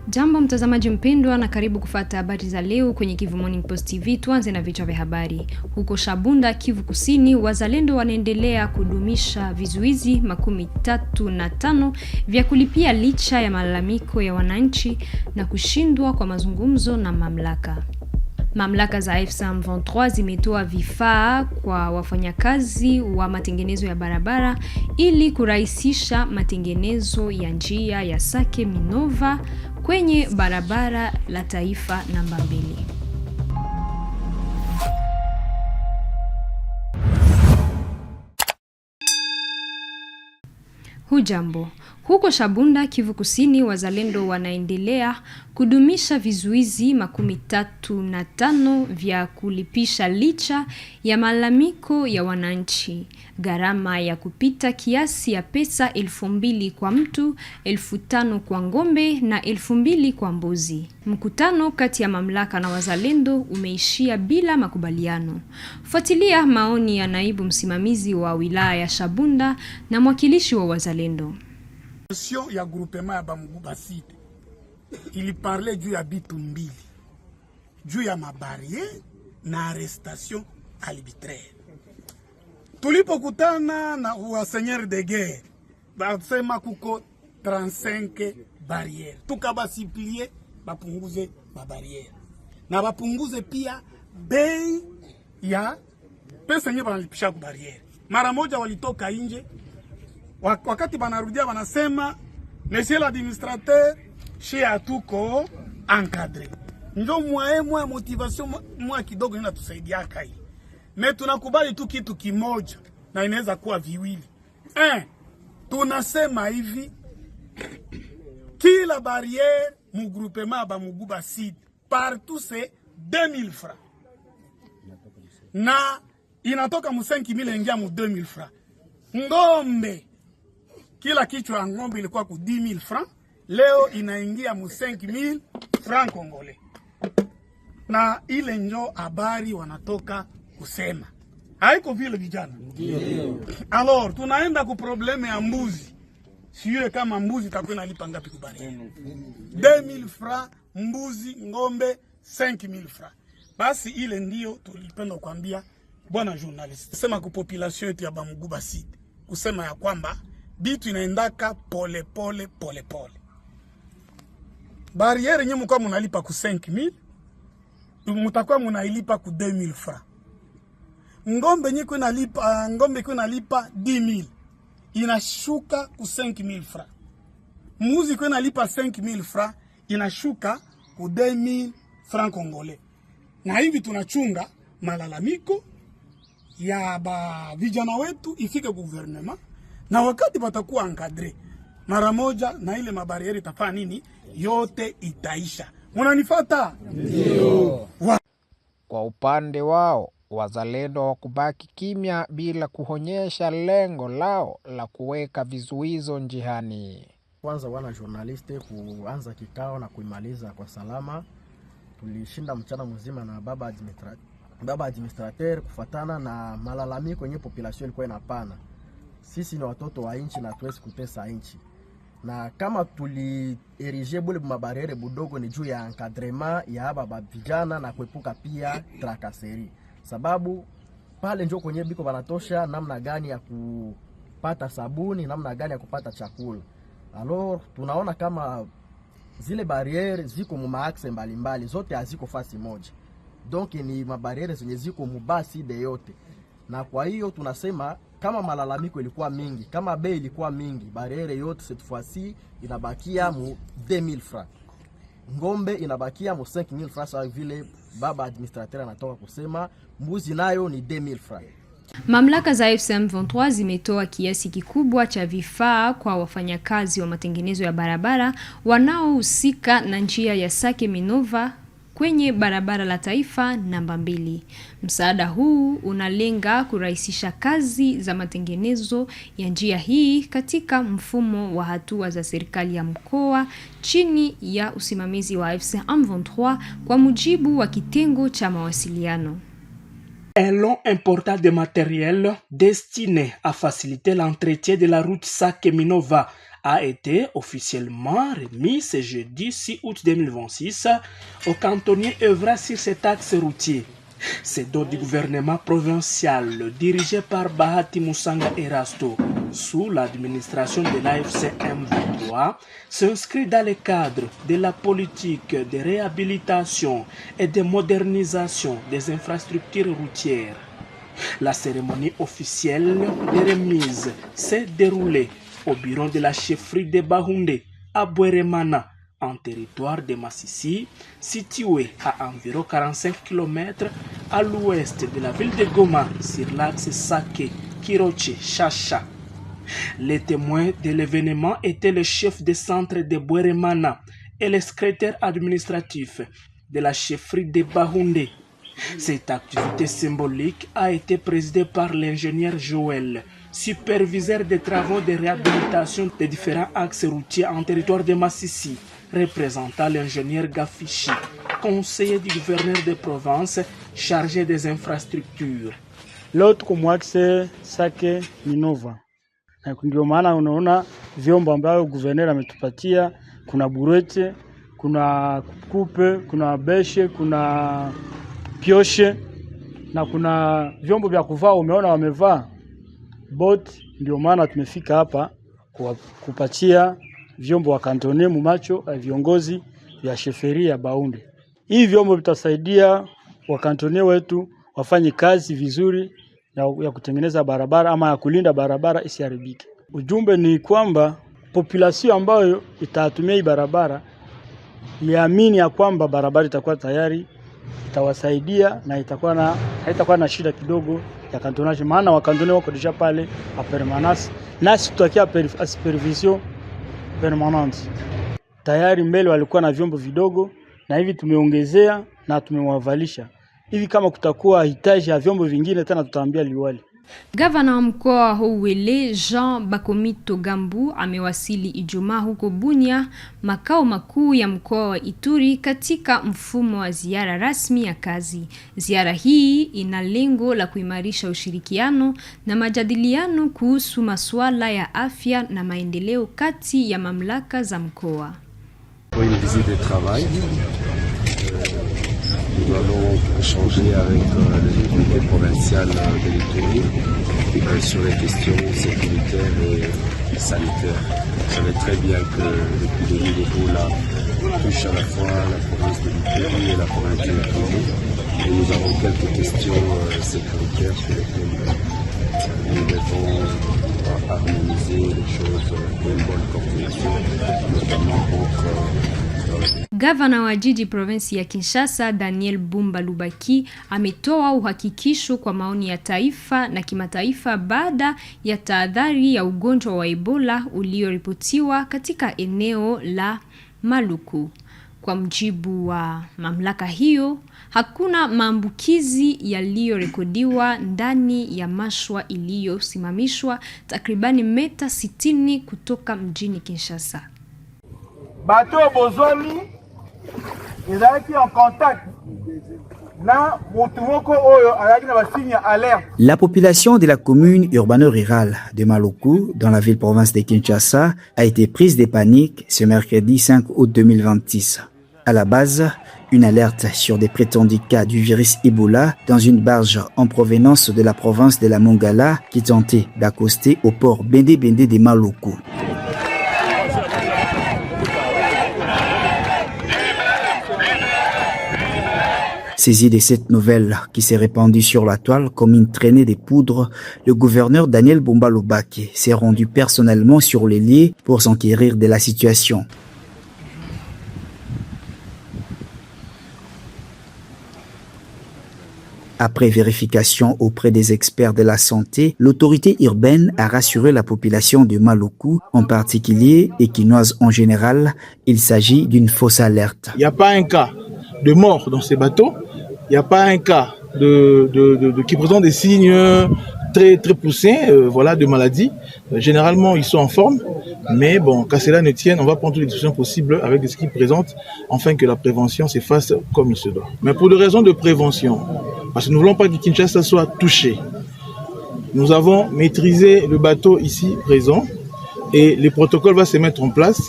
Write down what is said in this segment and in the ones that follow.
Jambo mtazamaji mpendwa na karibu kufuata habari za leo kwenye Kivu Morning Post TV. Tuanze na vichwa vya habari. Huko Shabunda, Kivu Kusini, wazalendo wanaendelea kudumisha vizuizi 35 vya kulipia licha ya malalamiko ya wananchi na kushindwa kwa mazungumzo na mamlaka. Mamlaka za M23 zimetoa vifaa kwa wafanyakazi wa matengenezo ya barabara ili kurahisisha matengenezo ya njia ya Sake Minova kwenye barabara la taifa namba 2. Hujambo. Huko Shabunda, Kivu Kusini, wazalendo wanaendelea kudumisha vizuizi 35 vya kulipisha licha ya malalamiko ya wananchi. Gharama ya kupita kiasi ya pesa 2,000 kwa mtu, 5,000 kwa ngombe na 2,000 kwa mbuzi. Mkutano kati ya mamlaka na wazalendo umeishia bila makubaliano. Fuatilia maoni ya naibu msimamizi wa wilaya ya Shabunda na mwakilishi wa wazalendo. Ya groupement ya Bamuguba Sud ili parle juu ya bitu mbili, juu ya mabariere na arrestation arbitraire. Tulipokutana na wa seigneur de guerre basema kuko 35 barriere, tukabasiplie bapunguze mabariere na bapunguze pia bei ya pesa nye banalipisha ku barriere. Mara moja walitoka nje, wakati banarudia banasema monsieur l'administrateur chez atuko encadré. Ndio mwa motivation mwa kidogo inatusaidia kai. Me tunakubali tu kitu kimoja na inaweza kuwa viwili. Tunasema hivi, kila barrière mu groupement ba Muguba Sud partout c'est 2,000 francs. Na inatoka mu 5,000 ingia mu 2,000 francs. Ngombe, kila kichwa ya ngombe ilikuwa ku 10,000 francs, leo inaingia mu 5,000 francs congolais. Na ile njo habari wanatoka kusema. Haiko vile vijana. Alors, tunaenda ku probleme ya mbuzi. Siyo kama mbuzi takuwa inalipa ngapi kubari. 2,000 francs mbuzi, ngombe 5,000 francs. Basi ile ndio tulipenda kuambia bwana journalist. Sema ku population yetu ya Bamuguba Sud. Kusema ya kwamba bitu inaendaka pole pole. Barriere nye mko mnalipa ku 5,000, mutakuwa mnailipa ku 2,000 francs. Ngombe nye kunalipa 10,000 inashuka ku 5,000 francs. Mbuzi kunalipa 5,000 francs inashuka ku 2,000 francs congolais. Na hivi tunachunga malalamiko ya ba vijana wetu ifike gouvernement, na wakati batakuwa encadré mara moja na ile mabarieri itafanya nini, yote itaisha. Unanifuata? Ndio. Kwa upande wao wazalendo hawakubaki kimya bila kuonyesha lengo lao la kuweka vizuizo njiani. Kwanza wana journaliste kuanza kikao na kuimaliza kwa salama. Tulishinda mchana mzima na baba administrateur kufatana na malalamiko yenye population ilikuwa inapana. Sisi ni watoto wa inchi na tuwezi kutesa inchi. Na kama erige bule mabariere budogo ni juu ya encadrement ya haba vijana na kuepuka pia trakaseri. Sababu pale njo kwenye biko banatosha namna gani ya kupata sabuni, namna gani ya kupata chakula. Alors tunaona kama zile barriere ziko mu maaxe mbalimbali, zote haziko fasi moja. Donc ni mabariere zenye ziko mubasi de yote. Na kwa hiyo tunasema kama malalamiko ilikuwa mingi, kama bei ilikuwa mingi, barriere yote cette fois-ci inabakia mu 2,000 francs. Ngombe inabakia mu 5,000 francs, sawa vile baba administrateur anatoka kusema. Mbuzi nayo ni 2,000 francs. Mamlaka za M23 zimetoa kiasi kikubwa cha vifaa kwa wafanyakazi wa matengenezo ya barabara wanaohusika na njia ya Sake Minova kwenye barabara la taifa namba 2. Msaada huu unalenga kurahisisha kazi za matengenezo ya njia hii katika mfumo wa hatua za serikali ya mkoa chini ya usimamizi wa M23 kwa mujibu wa kitengo cha mawasiliano. Un lot important de matériel destiné à faciliter l'entretien de la route Sake Minova a été officiellement remis ce jeudi 6 août 2026 au cantonnier œuvrant sur cet axe routier. C'est donc du gouvernement provincial dirigé par Bahati Musanga Erasto sous l'administration de l'AFC M23 s'inscrit dans le cadre de la politique de réhabilitation et de modernisation des infrastructures routières. La cérémonie officielle de remise s'est déroulée au bureau de la chefferie de Bahunde à Bweremana, en territoire de Massissi, situé à environ 45 km à l'ouest de la ville de Goma, sur l'axe Sake-Kiroche-Chacha. Les témoins de l'événement étaient le chef de centre de Bweremana et le secrétaire administratif de la chefferie de Bahunde. Cette activité symbolique a été présidée par l'ingénieur Joël, superviseur des travaux de réhabilitation des différents axes routiers en territoire de Massissi, représentant l'ingénieur Gafichi, conseiller du gouverneur de province chargé des infrastructures. L'autre comme axe Sake Minova. Na ndio maana unaona vyombo ambavyo gouverneur ametupatia, kuna burete, kuna kupe, kuna beshe, kuna pioshe na kuna vyombo vya kuvaa umeona wamevaa bot. Ndio maana tumefika hapa kupatia vyombo wa kantone mumacho viongozi vya sheferi ya Bahunde. Hivi vyombo vitasaidia wa kantone wetu wafanye kazi vizuri ya kutengeneza barabara ama ya kulinda barabara isiharibike. Ujumbe ni kwamba population ambayo itatumia hii barabara iamini ya kwamba barabara itakuwa tayari, itawasaidia na haitakuwa na shida kidogo ya kantonage, maana wakantone wako deja pale a permanence, nasi tutakia supervision permanente. Tayari mbele walikuwa na vyombo vidogo na hivi tumeongezea na tumewavalisha. Hivi kama kutakuwa hitaji ya vyombo vingine tena tutaambia liwali. Gavana wa mkoa wa Houwele Jean Bakomito Gambu amewasili Ijumaa huko Bunia, makao makuu ya mkoa wa Ituri, katika mfumo wa ziara rasmi ya kazi. Ziara hii ina lengo la kuimarisha ushirikiano na majadiliano kuhusu masuala ya afya na maendeleo kati ya mamlaka za mkoa. Une visite de travail. Nous allons échanger avec l'unité provinciale de l'Ituri sur les questions sécuritaires et sanitaires. Vous savez très bien que l'épidémie d'Ebola touche à la fois la province de l'Ituri et la province de l'Ituri. Et nous avons quelques questions sécuritaires sur lesquelles nous devons harmoniser les choses pour une bonne coordination, notamment entre Gavana wa jiji provinsi ya Kinshasa Daniel Bumba Lubaki ametoa uhakikisho kwa maoni ya taifa na kimataifa baada ya tahadhari ya ugonjwa wa Ebola ulioripotiwa katika eneo la Maluku. Kwa mjibu wa mamlaka hiyo, hakuna maambukizi yaliyorekodiwa ndani ya mashua iliyosimamishwa takribani meta 60 kutoka mjini Kinshasa. Bateau bozoni ezalaki en contact na mutu moko oyo alaki na basigne alerte. La population de la commune urbano-rurale de Maluku, dans la ville-province de Kinshasa, a été prise de panique ce mercredi 5 août 2026. À la base, une alerte sur des prétendus cas du virus Ebola dans une barge en provenance de la province de la Mongala qui tentait d'accoster au port Bende-Bende de Maluku. Saisi de cette nouvelle qui s'est répandue sur la toile comme une traînée de poudre, le gouverneur Daniel Bumba Lubaki s'est rendu personnellement sur les lieux pour s'enquérir de la situation. Après vérification auprès des experts de la santé, l'autorité urbaine a rassuré la population de Maluku, en particulier et quinoise en général, il s'agit d'une fausse alerte. Il n'y a pas un cas de mort dans ces bateaux, il n'y a pas un cas qui présente des signes très poussés de maladie. Généralement, ils sont en forme, mais bon, qu'à cela ne tienne, on va prendre toutes les décisions possibles avec ce qu'ils présentent, afin que la prévention se fasse comme il se doit. Mais pour des raisons de prévention, parce que nous ne voulons pas que Kinshasa soit touché, nous avons maîtrisé le bateau ici présent. Et les protocoles vont se mettre en place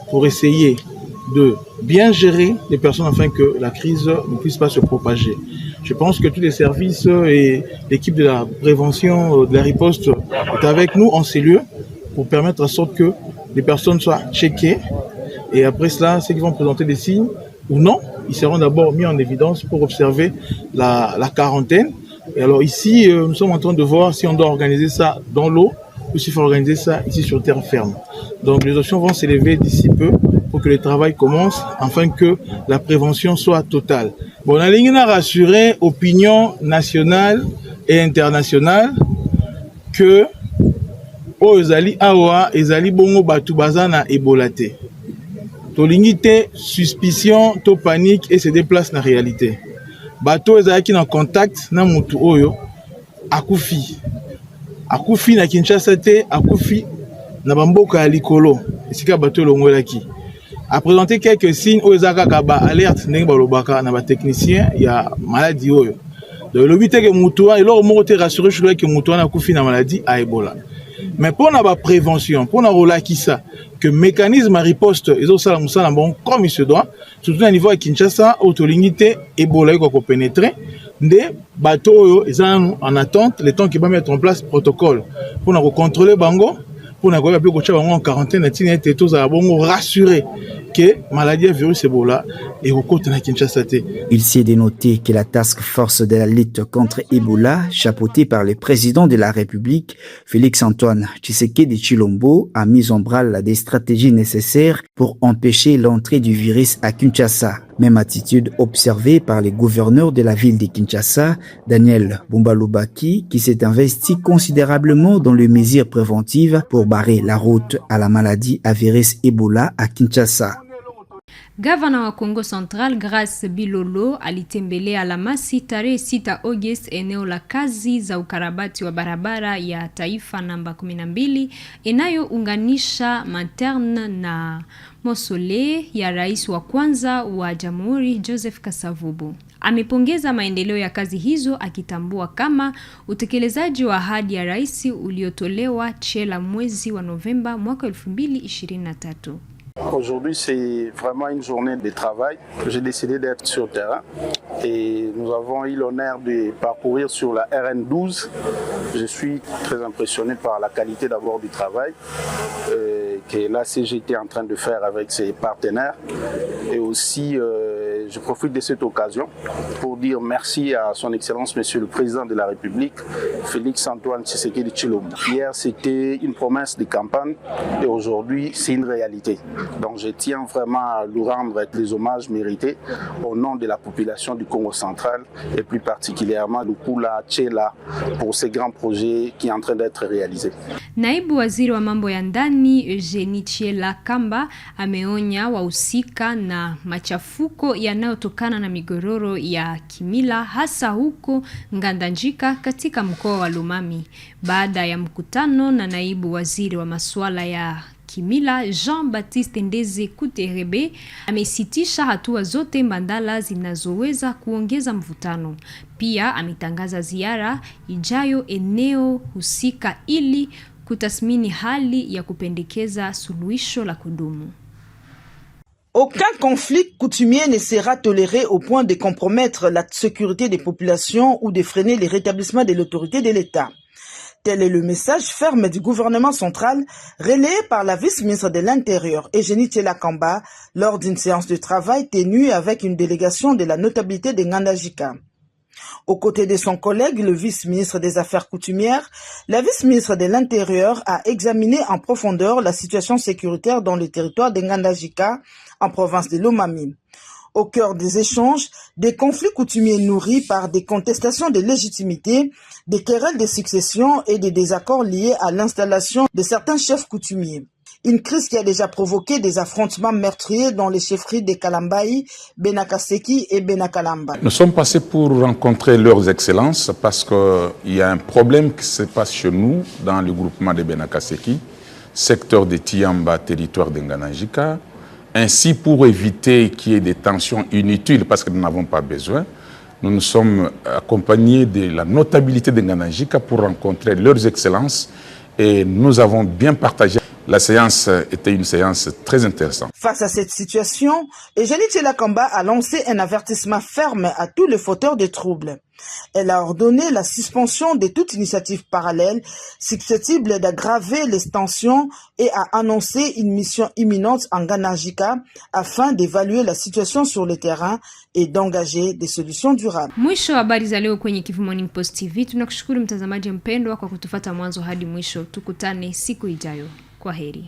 pour essayer de bien gérer les personnes afin que la crise ne puisse pas se propager. Je pense que tous les services et l'équipe de la prévention, de la riposte est avec nous en ces lieux pour permettre en sorte que les personnes soient checkées. Et après cela, ceux qui vont présenter des signes ou non, ils seront d'abord mis en évidence pour observer la quarantaine. Et alors ici, nous sommes en train de voir si on doit organiser ça dans l'eau ou s'il faut organiser ça ici sur terre ferme. Donc les options vont s'élever d'ici peu pour que le travail commence afin que la prévention soit totale. Bon, la ligne a rassuré opinion nationale et internationale que ezali awa ezali bongo batu bazana Ebola te. Tolingi te suspicion, to panique et se déplace na réalité. Bato ezali ki na contact na mutu oyo akufi. Akufi na Kinshasa te, akufi na bamboka ya likolo. Esika bato longolaki. A présenté quelques signes où ezaka kaba alerte ndenge balobaka na ba technicien ya maladie oyo. Donc le but est que mutuwa elo mo te rassurer sur que mutuwa na kufi na maladie à Ebola. Mais pour na ba prévention, pour na rolakisa que mécanisme à riposte ezo sala musala bon comme il se doit, surtout à niveau à Kinshasa où tolingité Ebola ko pénétrer nde bato oyo ezana en attente le temps qui va mettre en place protocole pour na contrôler bango. Pour na koya pe ko tcha bango en quarantaine na tina te tous à bongo rassurer que maladie virus Ebola et au côté na Kinshasa te. Il s'est dénoté que la task force de la lutte contre Ebola, chapeautée par le président de la République, Félix-Antoine Tshisekedi Tshilombo, a mis en branle des stratégies nécessaires pour empêcher l'entrée du virus à Kinshasa. Même attitude observée par les gouverneurs de la ville de Kinshasa, Daniel Bumbalobaki, qui s'est investi considérablement dans les mesures préventives pour barrer la route à la maladie à virus Ebola à Kinshasa. Gavana wa Kongo Central Grace Bilolo alitembelea Alhamisi tarehe 6 Agosti eneo la kazi za ukarabati wa barabara ya taifa namba 12 inayounganisha Materne na Mosole ya rais wa kwanza wa Jamhuri Joseph Kasavubu. Amepongeza maendeleo ya kazi hizo akitambua kama utekelezaji wa ahadi ya rais uliotolewa chela mwezi wa Novemba mwaka 2023. Aujourd'hui, c'est vraiment une journée de travail. J'ai décidé d'être sur le terrain et nous avons eu l'honneur de parcourir sur la RN12. Je suis très impressionné par la qualité d'abord du travail que la CGT est en train de faire avec ses partenaires. Et aussi, je profite de cette occasion pour dire merci à son Excellence, Monsieur le Président de la République, Félix-Antoine Tshisekedi Tshilombo. Hier, c'était une promesse de campagne et aujourd'hui, c'est une réalité. Donc je tiens vraiment à lui rendre les hommages mérités au nom de la population du Congo central et plus particulièrement du Kula Tchela pour ces grands projets qui est en train d'être réalisés. Naibu waziri wa mambo ya ndani Eugenie Tchela Kamba ameonya wahusika na machafuko yanayotokana na migororo ya kimila hasa huko Ngandanjika katika mkoa wa Lomami. Baada ya mkutano na naibu waziri wa masuala ya kimila Jean-Baptiste Ndeze Kuterebe amesitisha hatua zote mbadala zinazoweza kuongeza mvutano. Pia ametangaza ziara ijayo eneo husika ili kutathmini hali ya kupendekeza suluhisho la kudumu. Aucun conflit coutumier ne sera toléré au point de compromettre la sécurité des populations ou de freiner le rétablissement de l'autorité de l'État. Tel est le message ferme du gouvernement central relayé par la vice-ministre de l'Intérieur, Eugenie Tchela Kamba, lors d'une séance de travail tenue avec une délégation de la notabilité de Ngandajika. Aux côtés de son collègue, le vice-ministre des Affaires coutumières, la vice-ministre de l'Intérieur a examiné en profondeur la situation sécuritaire dans le territoire de Ngandajika, en province de Lomami. Au cœur des échanges, des conflits coutumiers nourris par des contestations de légitimité, des querelles de succession et des désaccords liés à l'installation de certains chefs coutumiers. Une crise qui a déjà provoqué des affrontements meurtriers dans les chefferies de Kalambayi, Benakaseki et Benakalamba. Nous sommes passés pour rencontrer leurs excellences parce qu'il y a un problème qui se passe chez nous dans le groupement de Benakaseki, secteur de Tiamba, territoire de Nganajika. Ainsi, pour éviter qu'il y ait des tensions inutiles, parce que nous n'avons pas besoin, nous nous sommes accompagnés de la notabilité de Nganajika pour rencontrer leurs excellences et nous avons bien partagé. La séance était une séance très intéressante. Face à cette situation, Eugénie Tshela-Kamba a lancé un avertissement ferme à tous les fauteurs de troubles. Elle a ordonné la suspension de toute initiative parallèle susceptible d'aggraver les tensions et a annoncé une mission imminente en Ngandajika afin d'évaluer la situation sur le terrain et d'engager des solutions durables. Mwisho wa habari za leo kwenye Kivu Morning Post TV. Tunakushukuru mtazamaji mpendwa kwa kutufuata mwanzo hadi mwisho. Tukutane siku ijayo. Kwaheri.